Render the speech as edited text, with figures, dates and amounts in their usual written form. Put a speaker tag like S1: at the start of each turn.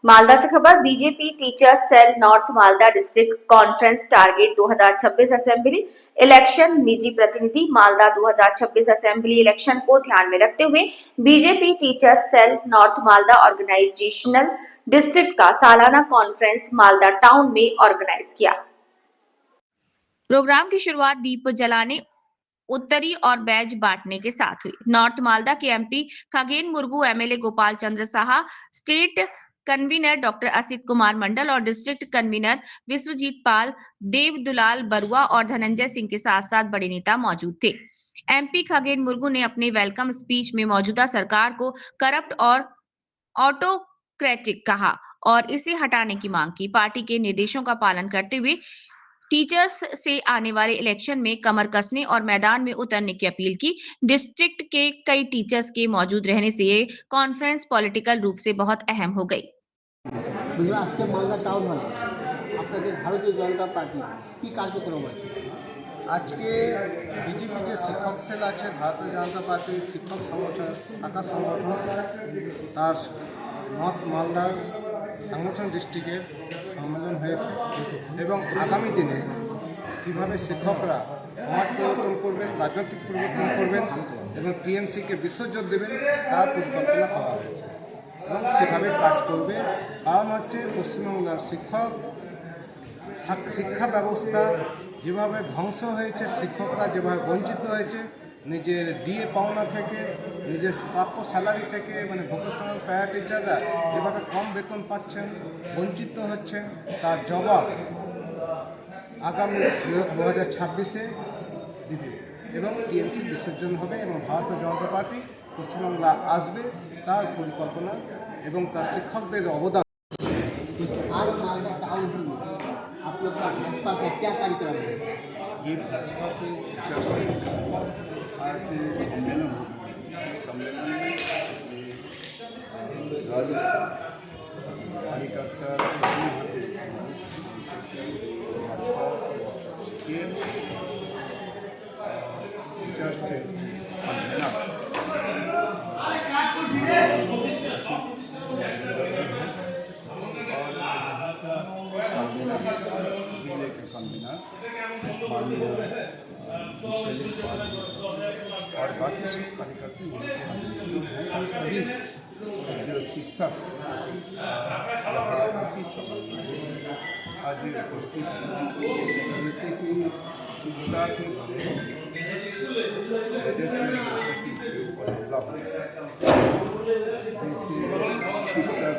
S1: मालदा से खबर। BJP teachers cell north Malda district conference target 2026 assembly election. निजी प्रतिनिधि। मालदा 2026 असेंबली इलेक्शन को ध्यान में रखते हुए BJP teachers cell north Malda organisational district का सालाना कॉन्फ्रेंस मालदा टाउन में ऑर्गेनाइज किया। प्रोग्राम की शुरुआत दीप जलाने, उत्तरी और बैज बांटने के साथ हुई। नॉर्थ मालदा के MP Khagen Murmu, MLA Gopal Chandra Saha, state convener doctor Asit Kumar Mandal और डिस्ट्रिक्ट कन्वीनर विश्वजीत पाल, देव दुलाल बरुआ और धनंजय सिंह के साथ साथ बड़े नेता मौजूद थे। एमपी खगेन मुर्मू ने अपने वेलकम स्पीच में मौजूदा सरकार को करप्ट और ऑटोक्रेटिक कहा और इसे हटाने की मांग की। पार्टी के निर्देशों का पालन करते हुए टीचर्स से आने वाले इलेक्शन में कमर कसने और मैदान में उतरने की अपील की। डिस्ट्रिक्ट के कई टीचर्स के मौजूद रहने से ये कॉन्फ्रेंस पॉलिटिकल रूप से बहुत अहम हो गई।
S2: আজকে মালদা টাউন হলে আপনাদের ভারতীয় জনতা পার্টি কি কার্যক্রম আছে?
S3: আজকে বিজেপি যে শিক্ষক সেল আছে ভারতীয় জনতা পার্টির শিক্ষক সংগঠন শাখা সংগঠন তার নর্থ মালদার সংগঠন ডিস্ট্রিক্টের সম্মেলন হয়েছে এবং আগামী দিনে কীভাবে শিক্ষকরা সমাজ পরিবর্তন করবেন, রাজনৈতিক পরিবর্তন করবেন এবং টিএমসিকে বিসর্জন দেবেন তার পরিকল্পনা করা হয়েছে এবং সেভাবে কাজ করবে। কারণ হচ্ছে পশ্চিমবাংলার শিক্ষা ব্যবস্থা যেভাবে ধ্বংস হয়েছে, শিক্ষকরা যেভাবে বঞ্চিত হয়েছে, নিজের ডিএ পাওনা থেকে, নিজের প্রাপ্য স্যালারি থেকে, মানে ভোকেশনাল প্যারা টিচাররা যেভাবে কম বেতন পাচ্ছেন, বঞ্চিত হচ্ছেন, তার জবাব আগামী 2026-এ দিবে এবং টিএমসি বিসর্জন হবে এবং ভারতীয় জনতা পার্টি পশ্চিমবাংলা আসবে তার পরিকল্পনা এবং তার শিক্ষকদের অবদান।
S2: आज मालदा टाउन हॉल में आप लोग का भाजपा का क्या कार्यक्रम है?
S4: ये भाजपा के टीचर से आज सम्मेलन हो इस सम्मेलन में राज्य से कार्यकर्ता के टीचर से जिले के कन्वीनर माननीय विश्वजीत पाल जी और बाकी सब कार्यकर्ता और सभी जो शिक्षक इसी सम्मेलन में आज उपस्थित हैं। जैसे कि शिक्षा के प्रदेश में जैसे कि ऊपर हमला हो, जैसे शिक्षक